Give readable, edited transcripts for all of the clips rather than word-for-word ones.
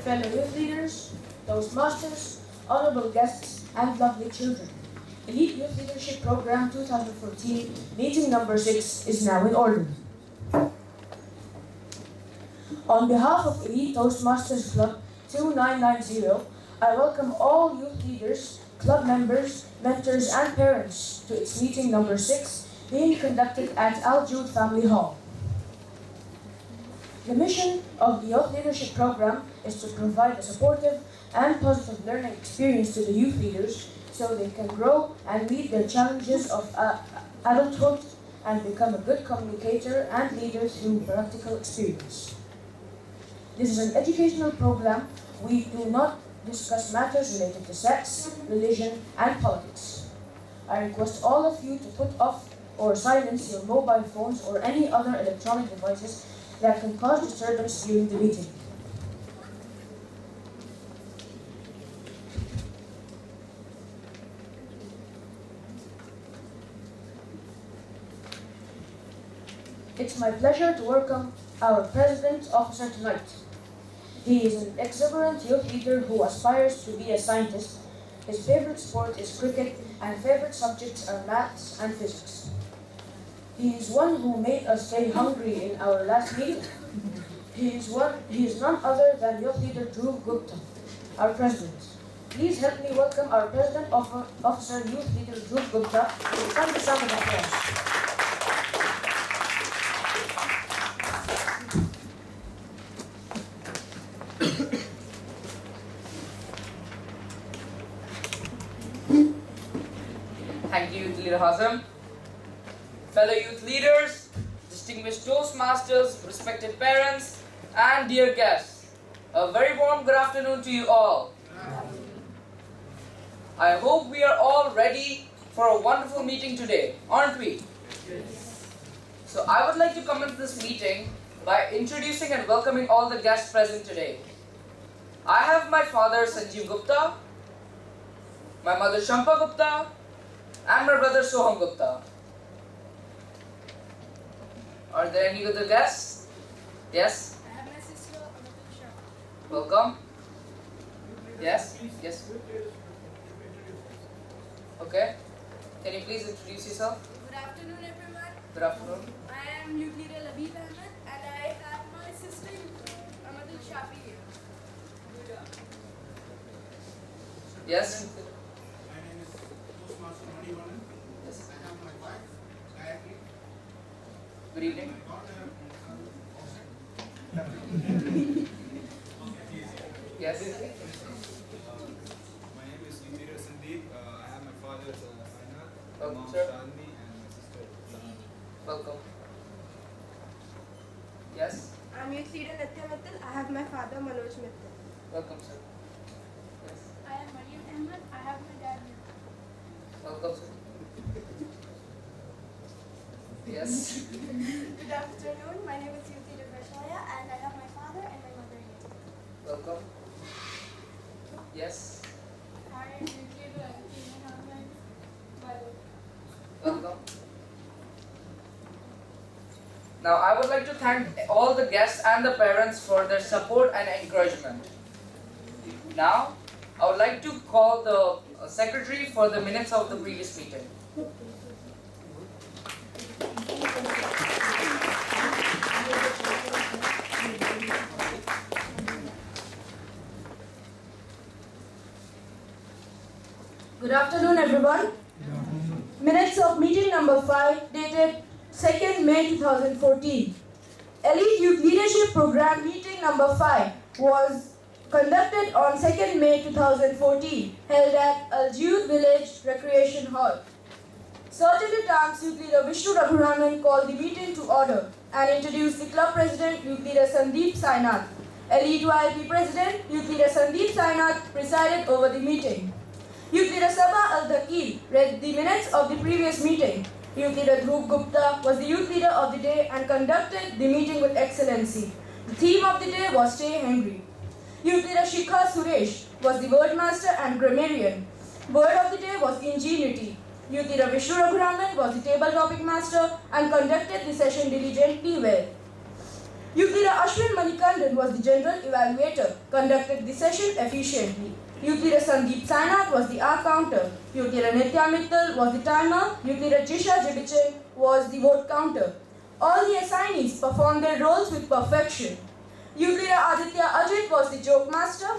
fellow youth leaders, Toastmasters, honorable guests, and lovely children. Elite Youth Leadership Program 2014, meeting number 6 is now in order. On behalf of Elite Toastmasters Club 2990, I welcome all youth leaders, club members, mentors, and parents to its meeting number 6 being conducted at Al Jude Family Hall. The mission of the Youth Leadership Program is to provide a supportive and positive learning experience to the youth leaders so they can grow and meet their challenges of adulthood and become a good communicator and leader through practical experience. This is an educational program. We do not discuss matters related to sex, religion, and politics. I request all of you to put off or silence your mobile phones or any other electronic devices that can cause disturbance during the meeting. It's my pleasure to welcome our President Officer tonight. He is an exuberant youth leader who aspires to be a scientist. His favorite sport is cricket and favorite subjects are maths and physics. He is one who made us stay hungry in our last meeting. He is none other than youth leader Dhruv Gupta, our President. Please help me welcome our President Officer Youth Leader Dhruv Gupta to come to some of the applause. Thank you, Youth Leader Hazem. Fellow youth leaders, distinguished Toastmasters, respected parents, and dear guests, a very warm good afternoon to you all. I hope we are all ready for a wonderful meeting today, aren't we? Yes. So I would like to commence this meeting by introducing and welcoming all the guests present today. I have my father Sanjeev Gupta, my mother Shampa Gupta, and my brother Soham Gupta. Are there any other guests? Yes? I have my sister Shikha. Welcome. Yes? Yes. Okay. Can you please introduce yourself? Good afternoon, everyone. Good afternoon. I am youth leader Labib Ahmed, and I have my sister Amadul Shafi here. Yes? My name is Toastmaster Manivanan. Yes. I have my wife, Gayatri, Good evening. my daughter, Yes? My name is Leader Sandeep. I have my father Sainath, my Welcome, mom sir. Shalini, and my sister Sana. Welcome. Yes? I'm youth leader Nitya Mittal. I have my father Manoj Mittal. Welcome, sir. Yes? I am Mariam Ahmed. I have my dad here. Welcome, sir. Yes? Good afternoon. My name is youth leader Vaishaya, and I have my father and my mother here. Welcome. Yes? I am youth leader Aditi and I have my mother. Welcome. Now, I would like to thank all the guests and the parents for their support and encouragement. Now, I would like to call the secretary for the minutes of the previous meeting. Good afternoon, everyone. Minutes of meeting number 5 dated 2nd May 2014. Elite Youth Leadership Program meeting number 5 was conducted on 2nd May 2014, held at Al Jude Village Recreation Hall. Certainly times Youth Leader Vishnu Raghunanan called the meeting to order and introduced the club president, Youth Leader Sandeep Sainath. Elite YLP President, Youth Leader Sandeep Sainath presided over the meeting. Youth Leader Sabha Al-Dakil read the minutes of the previous meeting. Youth Leader Dhruv Gupta was the youth leader of the day and conducted the meeting with excellency. The theme of the day was Stay Hungry. Youth Leader Shikha Suresh was the word master and grammarian. Word of the day was ingenuity. Youth Leader Vishnu Raghunanan was the table topic master and conducted the session diligently well. Youth Leader Ashwin Manikandan was the general evaluator, conducted the session efficiently. Youth Leader Sandeep Sainath was the hour counter. Youth Leader Nitya Mittal was the timer. Youth Leader Jisha Jibichin was the vote counter. All the assignees performed their roles with perfection. Youth Leader Aditya Ajit was the joke master,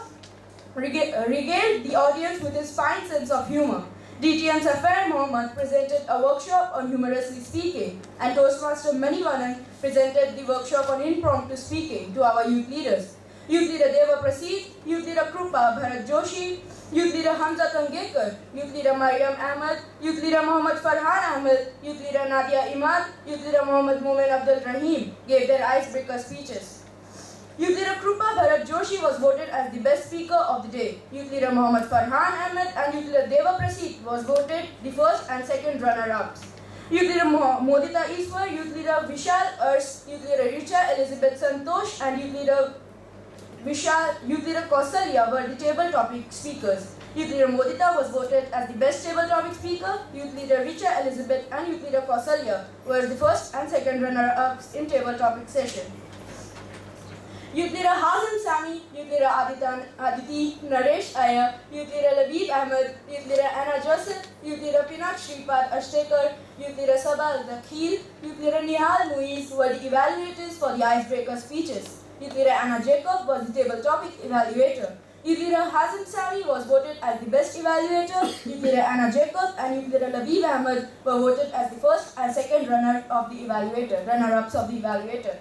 regaled the audience with his fine sense of humor. DTM Safar Mohammed presented a workshop on humorously speaking, and Toastmaster Manivanan presented the workshop on impromptu speaking to our youth leaders. Youth Leader Deva Prasid, Youth Leader Krupa Bharat Joshi, Youth Leader Hamza Tangekar, Youth Leader Mariam Ahmed, Youth Leader Mohammad Farhan Ahmed, Youth Leader Nadia Imad, Youth Leader Mohammad Momen Abdul Rahim gave their icebreaker speeches. Youth Leader Krupa Bharat Joshi was voted as the best speaker of the day. Youth Leader Mohammad Farhan Ahmed and Youth Leader Deva Prasid was voted the first and second runner-ups. Youth Leader Modita Iswar, Youth Leader Vishal Urs, Youth Leader Richa Elizabeth Santosh and Youth Leader Kausalya were the table topic speakers. Youth Leader Modita was voted as the best table topic speaker. Youth Leader Richa Elizabeth and Youth Leader Kausalya were the first and second runner-ups in table topic session. Youth Leader Hazem Sami, Youth Leader Aditi Naresh Iyer, Youth Leader Labib Ahmed, Youth Leader Anna Joseph, Youth Leader Pinat Shripad Ashtekar, Youth Leader Sabal Zakhil, Youth Leader Nihal Muiz were the evaluators for the icebreaker speeches. Youth Leader Anna Jacob was the table topic evaluator. Youth Leader Hazem Sami was voted as the best evaluator. Youth Leader Anna Jacob and Youth Leader Labib Ahmed were voted as the first and second runner-ups of the evaluator.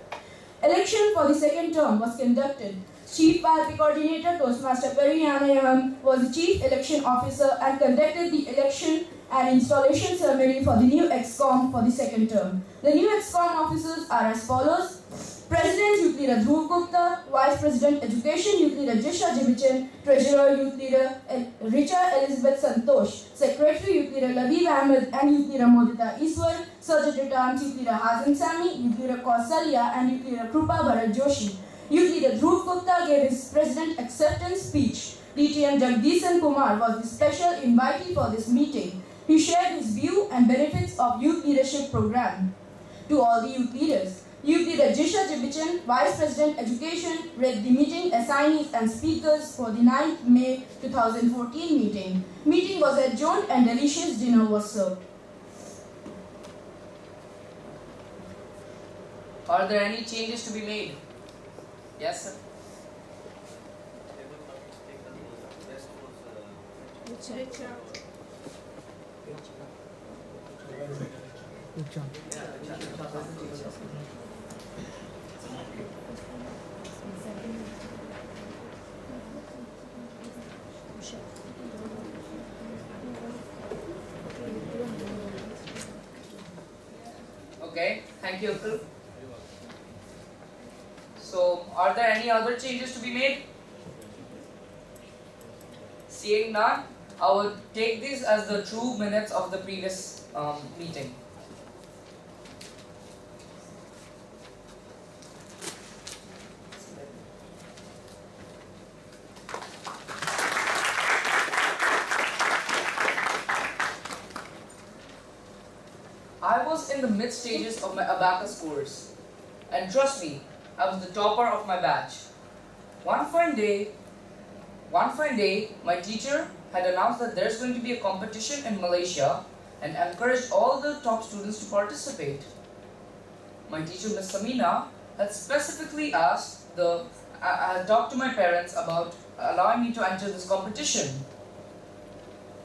Election for the second term was conducted. Chief Party Coordinator Toastmaster Periyanayam was the Chief Election Officer and conducted the election and installation ceremony for the new EXCOM for the second term. The new EXCOM officers are as follows. President Youth Leader Dhruv Gupta, Vice President Education Youth Leader Jisha Jibichin, Treasurer Youth Leader Richa Elizabeth Santosh, Secretary Youth Leader Labib Ahmed and Youth Leader Modita Iswar, Secretary Youth Leader Hazem Sami, Youth Leader Kausalya and Youth Leader Krupa Bharat Joshi. Youth Leader Dhruv Gupta gave his President acceptance speech. DTM Jagdishan Kumar was the special invitee for this meeting. He shared his view and benefits of Youth Leadership Program to all the youth leaders. Youth Leader Jisha Jibichin, Vice President Education, read the meeting assignees and speakers for the 9th May 2014 meeting. Meeting was adjourned and delicious dinner was served. Are there any changes to be made? Yes, sir. Okay, thank you, Atul. So, are there any other changes to be made? Seeing none, I would take these as the true minutes of the previous meeting. I was in the mid stages of my abacus course, and trust me, I was the topper of my batch. One fine day, my teacher had announced that there's going to be a competition in Malaysia and encouraged all the top students to participate. My teacher, Miss Samina, had specifically asked I had talked to my parents about allowing me to enter this competition.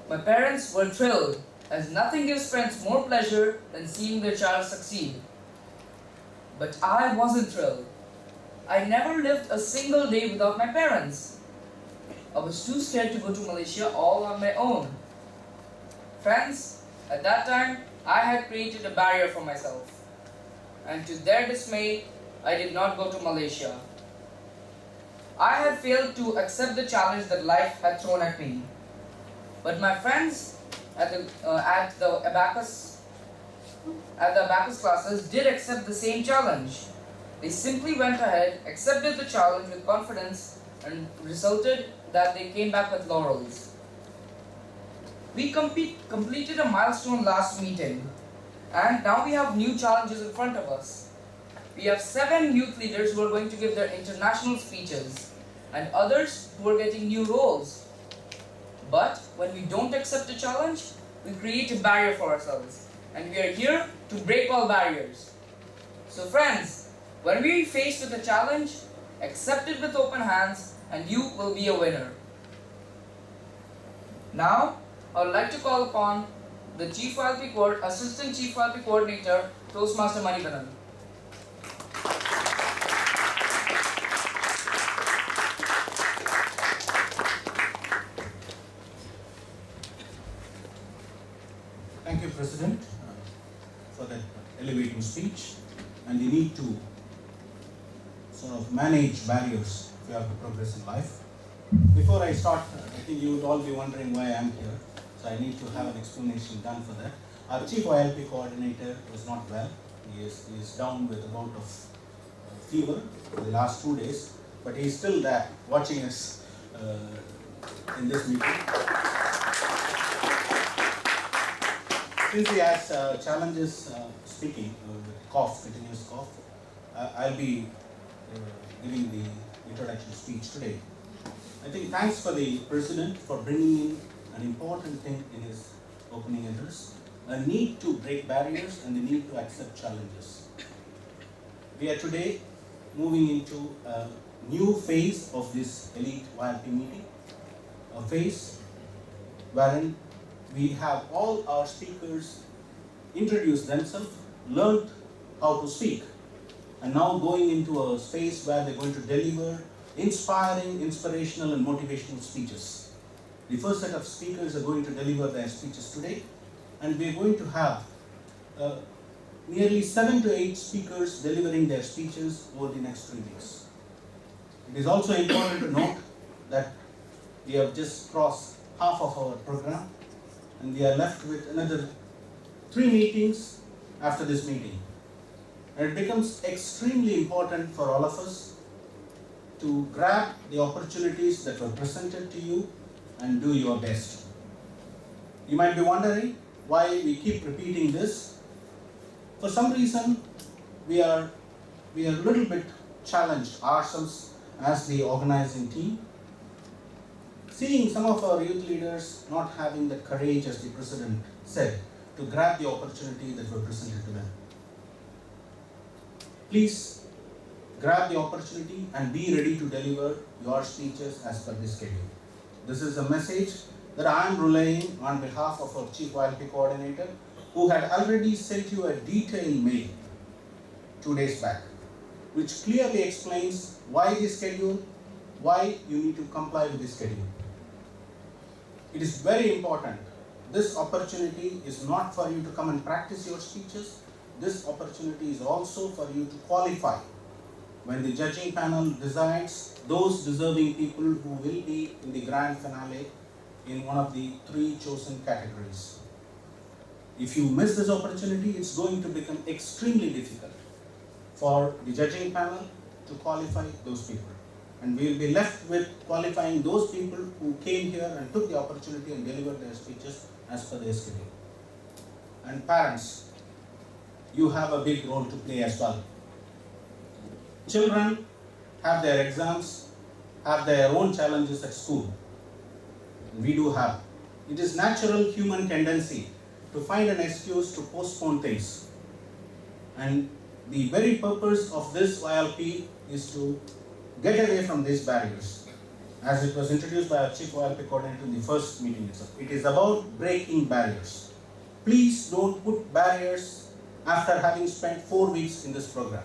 My parents were thrilled, as nothing gives parents more pleasure than seeing their child succeed. But I wasn't thrilled. I never lived a single day without my parents. I was too scared to go to Malaysia all on my own. Friends, at that time, I had created a barrier for myself. And to their dismay, I did not go to Malaysia. I had failed to accept the challenge that life had thrown at me. But my friends at the abacus classes did accept the same challenge. They simply went ahead, accepted the challenge with confidence, and resulted that they came back with laurels. We completed a milestone last meeting, and now we have new challenges in front of us. we have 7 youth leaders who are going to give their international speeches and others who are getting new roles. But when we don't accept a challenge, we create a barrier for ourselves, and we are here to break all barriers. So friends, when we are faced with a challenge, accept it with open hands and you will be a winner. Now, I would like to call upon the Assistant Chief YLP Coordinator, Toastmaster Manivanan. Thank you, President, for that elevating speech. And you need to sort of manage barriers if you have to progress in life. Before I start, I think you would all be wondering why I am here. So I need to have an explanation done for that. Our Chief YLP Coordinator was not well. He is down with a bout of fever for the last 2 days. But he is still there watching us in this meeting. Since he has challenges speaking, with continuous cough, I'll be giving the introduction speech today. I think thanks for the President for bringing in an important thing in his opening address, a need to break barriers and the need to accept challenges. We are today moving into a new phase of this elite YLP meeting, a phase wherein we have all our speakers introduce themselves, learned how to speak, and now going into a space where they're going to deliver inspiring, inspirational and motivational speeches. The first set of speakers are going to deliver their speeches today, and we're going to have nearly 7 to 8 speakers delivering their speeches over the next 3 weeks. It is also important to note that we have just crossed half of our program, and we are left with another 3 meetings after this meeting. And it becomes extremely important for all of us to grab the opportunities that were presented to you and do your best. You might be wondering why we keep repeating this. For some reason, we are a little bit challenged ourselves as the organizing team, seeing some of our youth leaders not having the courage, as the President said, to grab the opportunity that were presented to them. Please grab the opportunity and be ready to deliver your speeches as per the schedule. This is a message that I am relaying on behalf of our Chief YLP Coordinator, who had already sent you a detailed mail 2 days back, which clearly explains why the schedule, why you need to comply with the schedule. It is very important. This opportunity is not for you to come and practice your speeches. This opportunity is also for you to qualify when the judging panel decides those deserving people who will be in the grand finale in one of the 3 chosen categories. If you miss this opportunity, it's going to become extremely difficult for the judging panel to qualify those people. And we will be left with qualifying those people who came here and took the opportunity and delivered their speeches as per their schedule. And parents, you have a big role to play as well. Children have their exams, have their own challenges at school. We do have. It is natural human tendency to find an excuse to postpone things. And the very purpose of this YLP is to get away from these barriers. As it was introduced by our Chief YLP Coordinator in the first meeting itself. It is about breaking barriers. Please don't put barriers after having spent 4 weeks in this program.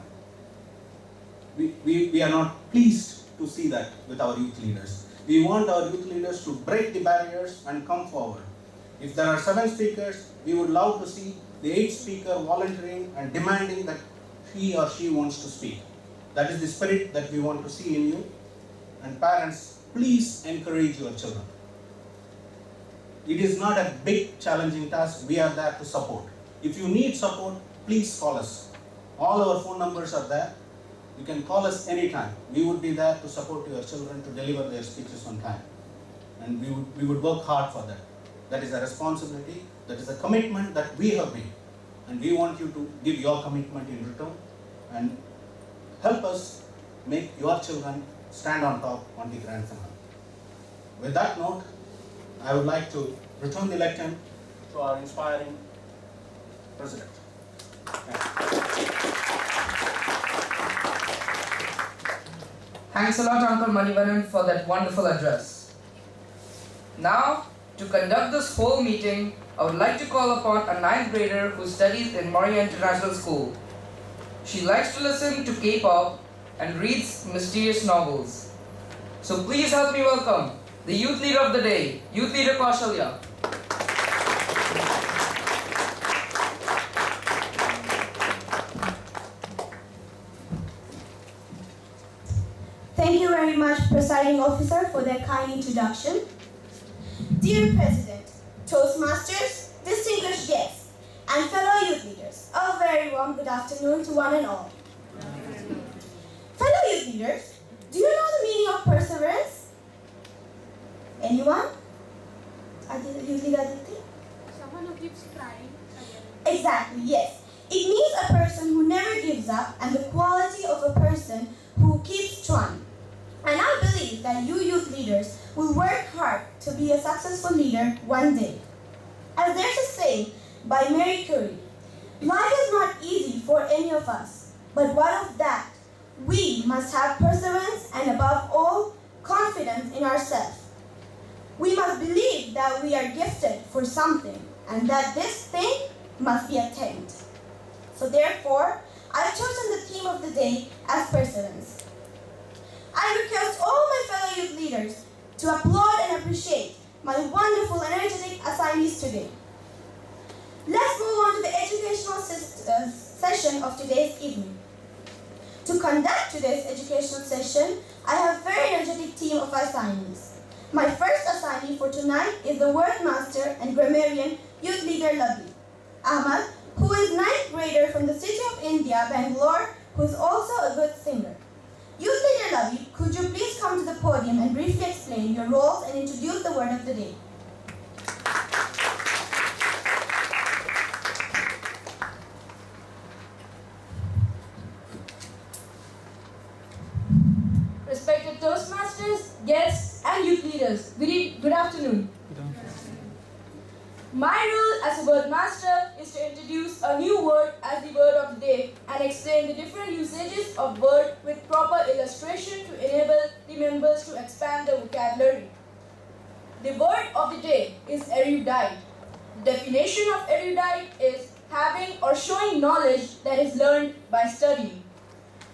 We are not pleased to see that with our youth leaders. We want our youth leaders to break the barriers and come forward. If there are 7 speakers, we would love to see the 8th speaker volunteering and demanding that he or she wants to speak. That is the spirit that we want to see in you. And parents, please encourage your children. It is not a big challenging task. We are there to support. If you need support, please call us. All our phone numbers are there. You can call us anytime. We would be there to support your children to deliver their speeches on time. And we would work hard for that. That is a responsibility. That is a commitment that we have made. And we want you to give your commitment in return. And help us make your children stand on top on the grand finale. With that note, I would like to return the lectern to our inspiring president. Thanks a lot, Uncle Manivanan, for that wonderful address. Now, to conduct this whole meeting, I would like to call upon a 9th grader who studies in Moria International School. She likes to listen to K-pop and reads mysterious novels. So please help me welcome the youth leader of the day, Youth Leader Kaushalya. Thank you very much, Presiding Officer, for that kind introduction. Dear President, Toastmasters, distinguished guests, and fellow youth leaders, a very warm good afternoon to one and all. Fellow youth leaders, do you know the meaning of perseverance? Anyone? Youth leader Aditi? Someone who keeps trying again. Exactly, yes. It means a person who never gives up and the quality of a person who keeps trying. And I believe that you youth leaders will work hard to be a successful leader one day. As there's a saying by Marie Curie, life is not easy for any of us, but what of that? We must have perseverance and above all, confidence in ourselves. We must believe that we are gifted for something and that this thing must be attained. So therefore, I've chosen the theme of the day as perseverance. I request all my fellow youth leaders to applaud and appreciate my wonderful energetic assignees today. Let's move on to the educational session of today's evening. To conduct today's educational session, I have a very energetic team of assignees. My first assignee for tonight is the word master and grammarian youth leader Labi Ahmad, who is 9th grader from the city of India, Bangalore, who is also a good singer. Youth leader Labi, could you please come to the podium and briefly explain your roles and introduce the word of the day? Respected Toastmasters, guests, and youth leaders, good afternoon. My role as a word master is to introduce a new word as the word of the day and explain the different usages of word with proper illustration to enable the members to expand their vocabulary. The word of the day is erudite. The definition of erudite is having or showing knowledge that is learned by studying.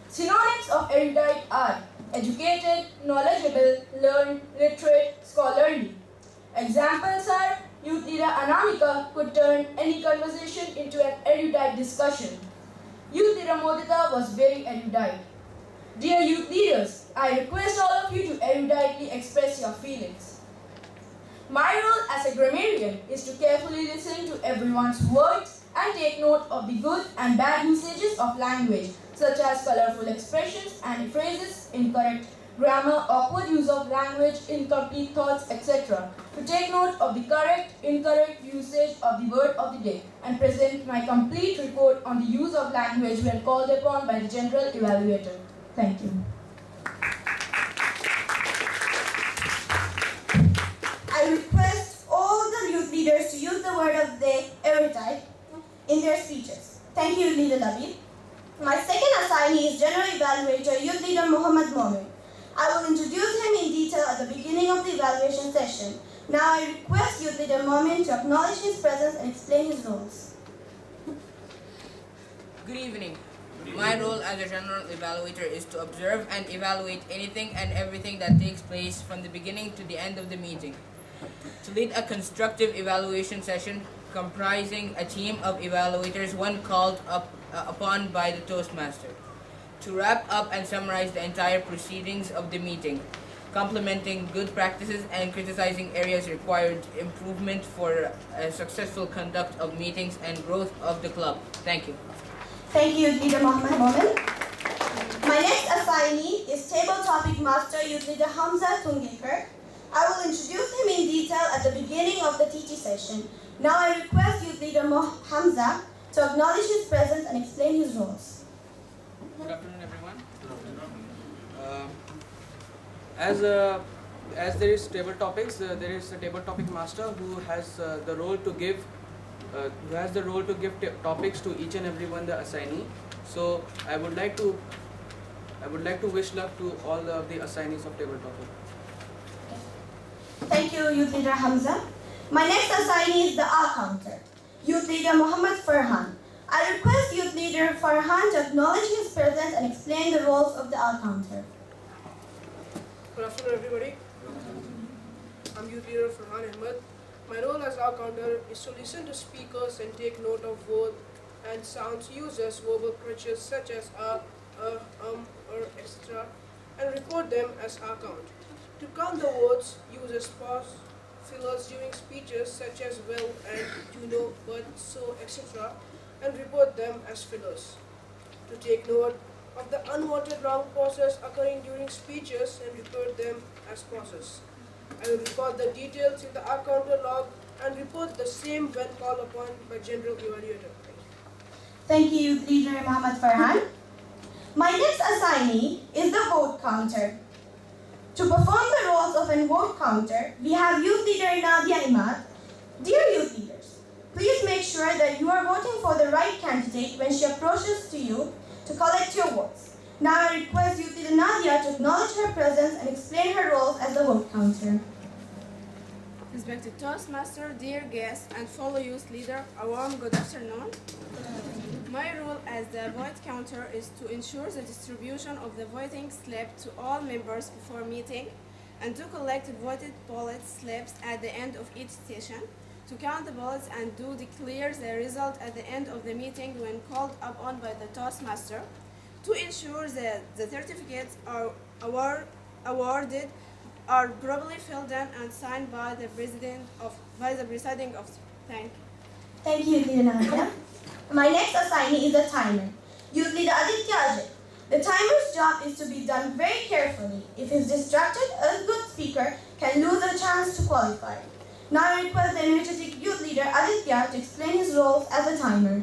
Synonyms of erudite are educated, knowledgeable, learned, literate, scholarly. Examples are Youth leader Anamika could turn any conversation into an erudite discussion. Youth leader Modita was very erudite. Dear youth leaders, I request all of you to eruditely express your feelings. My role as a grammarian is to carefully listen to everyone's words and take note of the good and bad usages of language, such as colorful expressions and phrases, incorrect grammar, awkward use of language, incomplete thoughts, etc. To take note of the correct, incorrect usage of the word of the day and present my complete report on the use of language when called upon by the general evaluator. Thank you. I request all the youth leaders to use the word of the day, erudite, in their speeches. Thank you, Leader Labi. My second assignee is General Evaluator, Youth Leader Muhammad Momin. I will introduce him in detail at the beginning of the evaluation session. Now I request Youth Leader Momin to acknowledge his presence and explain his roles. Good evening. My role as a general evaluator is to observe and evaluate anything and everything that takes place from the beginning to the end of the meeting. To lead a constructive evaluation session comprising a team of evaluators, one called upon by the Toastmaster. To wrap up and summarize the entire proceedings of the meeting, complementing good practices and criticizing areas required improvement for a successful conduct of meetings and growth of the club. Thank you. Thank you, Leader Muhammad Momin. My next assignee is Table Topic Master, Youth Leader Hamza Tungekar. I will introduce him in detail at the beginning of the TT session. Now I request Youth Leader Hamza to acknowledge his presence and explain his roles. Good afternoon, everyone. As there is table topics, there is a table topic master who has the role to give topics to each and every one the assignee. So I would like to wish luck to all of the assignees of table topic. Thank you, Youth Leader Hamza. My next assignee is the R counter, Youth Leader Muhammad Farhan. I request Youth Leader Farhan to acknowledge his presence and explain the roles of the R counter. Good afternoon, everybody. I'm Youth Leader Farhan Ahmed. My role as our counter is to listen to speakers and take note of words and sounds used as verbal crutches such as or etc. and report them as our count. To count the words, use as pause fillers during speeches such as well and you know, but, so, etc. and report them as fillers. To take note of the unwanted wrong pauses occurring during speeches and report them as pauses. I will record the details in the R counter log and report the same when called upon by General Evaluator. Thank you, Youth Leader Muhammad Farhan. My next assignee is the vote counter. To perform the roles of a vote counter, we have Youth Leader Nadia Imad. Dear Youth Leaders, please make sure that you are voting for the right candidate when she approaches to you to collect your votes. Now I request Youth Leader Nadia to acknowledge her presence and explain her roles as the vote counter. Respected Toastmaster, dear guests, and fellow youth leader, a warm good afternoon. My role as the vote counter is to ensure the distribution of the voting slip to all members before meeting and to collect voted ballot slips at the end of each session, to count the ballots and to declare the result at the end of the meeting when called upon by the Toastmaster, to ensure that the certificates are awarded are properly filled in and signed by the presiding officer. Thank you. Thank you, Youth Leader Nadia. My next assignee is the timer, Youth Leader Aditya Ajay. The timer's job is to be done very carefully. If he's distracted, a good speaker can lose a chance to qualify. Now I request the energetic Youth Leader Aditya to explain his roles as a timer.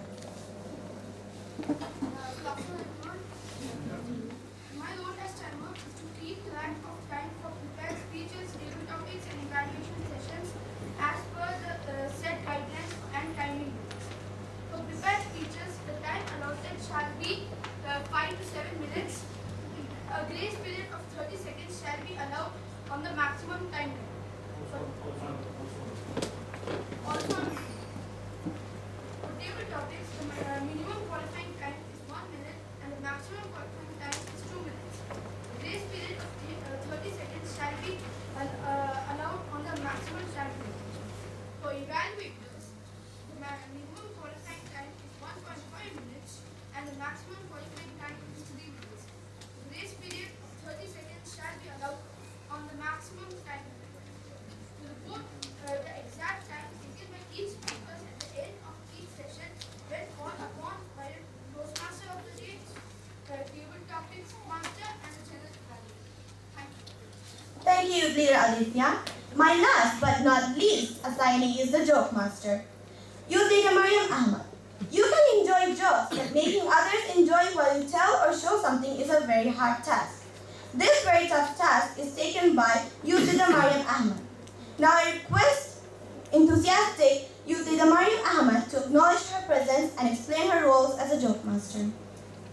My role as timer is to keep track of time for prepared speeches, table topics, and evaluation sessions as per the set guidelines and timing rules. For prepared speeches, the time allotted shall be 5 to 7 minutes. A grace period of 30 seconds shall be allowed on the maximum time limit. Also, for table topics, the minimum qualifying time is 1 minute and the maximum qualifying time is 2 minutes. The grace period of 30 seconds shall be allowed on the maximum time limit. For evaluators, the minimum qualifying time is 1.5 minutes and the maximum qualifying time is 3 minutes. The grace period of 30 seconds shall be allowed on the maximum time limit. To report the exact time taken by each speaker at the end of each session when called upon by the Toastmaster of the day, table topics master, and the general evaluator. Thank you. Thank you, Youth Leader Aditya. My last but not least assignee is the joke master, Youth Leader Mariam Ahmad. You can enjoy jokes, but making others enjoy while you tell or show something is a very hard task. This very tough task is taken by Youth Leader Mariam Ahmad. Now I request enthusiastic Youth Leader Mariam Ahmad to acknowledge her presence and explain her roles as a joke master.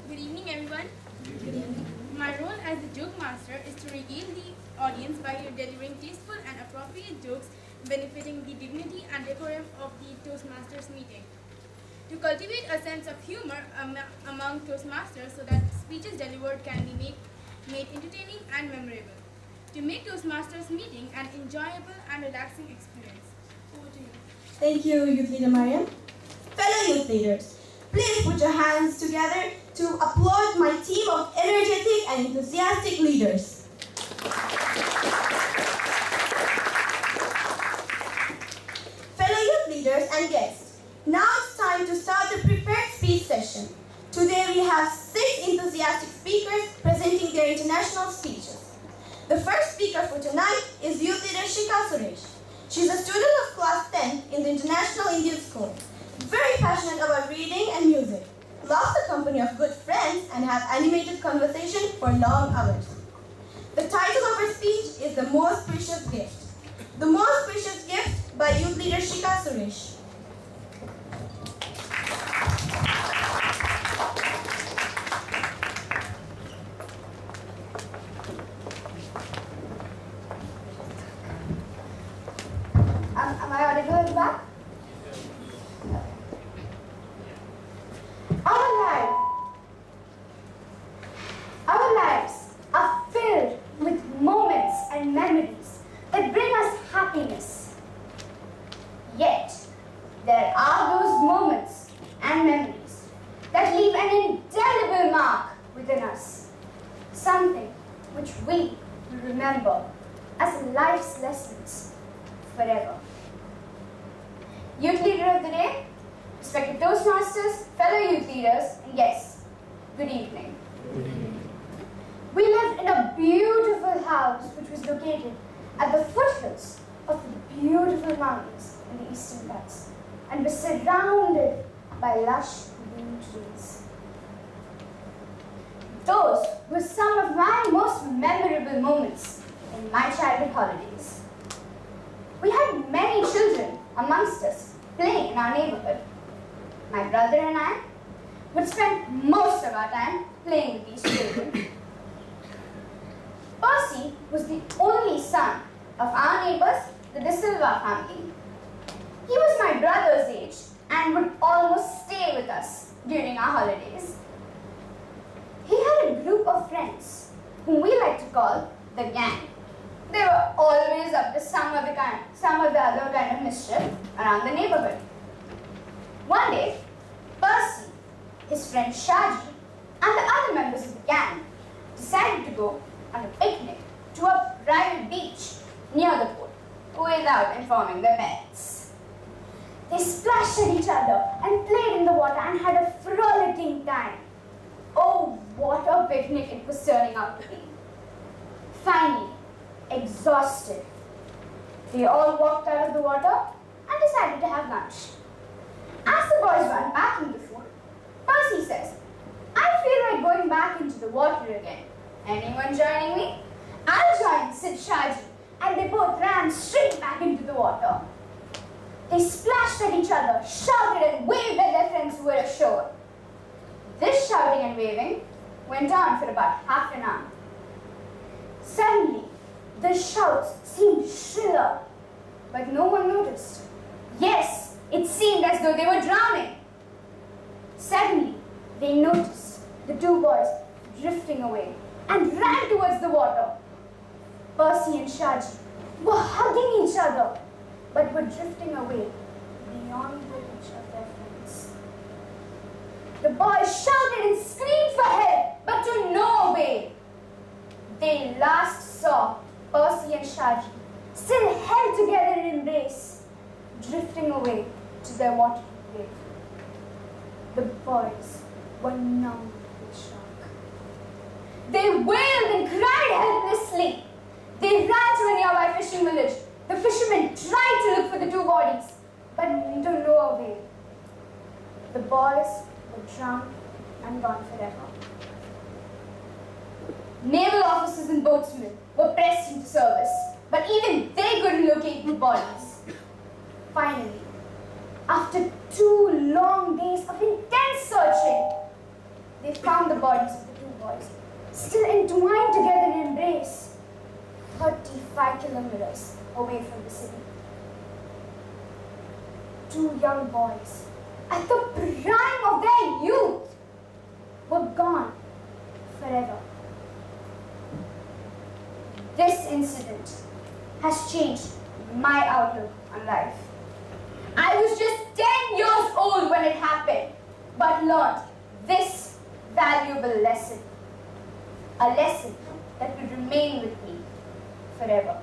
Good evening, everyone. Good evening. My role as a joke master is to regale the audience by delivering tasteful and appropriate jokes benefiting the dignity and decorum of the Toastmasters meeting. To cultivate a sense of humor among Toastmasters so that speeches delivered can be made entertaining and memorable. To make Toastmasters meeting an enjoyable and relaxing experience. Over to you. Thank you, Youth Leader Mariam. Fellow Youth Leaders, please put your hands together to applaud my team of energetic and enthusiastic leaders. Fellow youth leaders and guests, now it's time to start the prepared speech session. Today we have 6 enthusiastic speakers presenting their international speeches. The first speaker for tonight is Youth Leader Shikha Suresh. She's a student of class 10 in the International Indian School, very passionate about reading and music, loves the company of good friends and has animated conversation for long hours. The title of her speech is The Most Precious Gift. The Most Precious Gift by Youth Leader Shikha Suresh. Am I audible at the back? Our lives are filled with moments and memories that bring us happiness. Yet, there are those moments and memories that leave an indelible mark within us. Something which we will remember as life's lessons forever. Youth Leader of the Day, respected Toastmasters, fellow youth leaders, and guests, good evening. Good evening. We lived in a beautiful house which was located at the foothills of the beautiful mountains in the Eastern Ghats and was surrounded by lush green trees. Those were some of my most memorable moments in my childhood holidays. We had many children amongst us playing in our neighborhood. My brother and I would spend most of our time playing with these children. Percy was the only son of our neighbors, the De Silva family. He was my brother's age and would almost stay with us during our holidays. He had a group of friends whom we like to call the gang. They were always up to some of the other kind of mischief around the neighborhood. One day, Percy, his friend Shaji, and the other members of the gang decided to go on a picnic to a private beach near the port without informing their parents. They splashed at each other and played in the water and had a frolicking time. Oh, what a picnic it was turning out to be. Finally, exhausted, they all walked out of the water and decided to have lunch. As the boys were unpacking the food, Percy says, "I feel like going back into the water again. Anyone joining me?" "I'll join," said Shaji, and they both ran straight back into the water. They splashed at each other, shouted and waved at their friends who were ashore. This shouting and waving went on for about half an hour. Suddenly, the shouts seemed shriller, but no one noticed. Yes, it seemed as though they were drowning. Suddenly, they noticed the two boys drifting away and ran towards the water. Percy and Shaji were hugging each other, but were drifting away beyond the reach of their friends. The boys shouted and screamed for help, but to no avail. They last saw Percy and Shaji still held together in embrace, drifting away to their watery grave. The boys were numb with shock. They wailed and cried helplessly. They ran to a nearby fishing village. The fishermen tried to look for the two bodies, but to no avail. The boys were drowned and gone forever. Naval officers and boatsmen were pressed into service, but even they couldn't locate the bodies. Finally, after 2 long days of intense searching, they found the bodies of the two boys, still entwined together in embrace, 35 kilometers away from the city. 2 young boys, at the prime of their youth, were gone forever. This incident has changed my outlook on life. I was just 10 years old when it happened, but learned this valuable lesson. A lesson that will remain with me forever.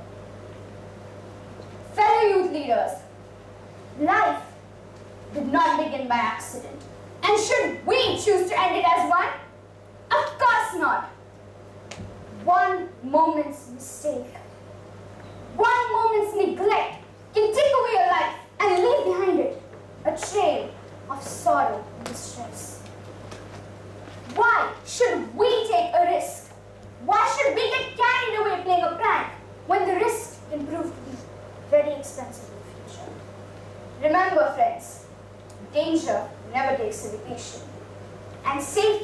Fellow youth leaders, life did not begin by accident. And should we choose to end it as one? Of course not. One moment's mistake, one moment's neglect can take away your life and leave behind it a trail of sorrow and distress. Why should we take a risk? Why should we get carried away danger never takes a vacation. And safety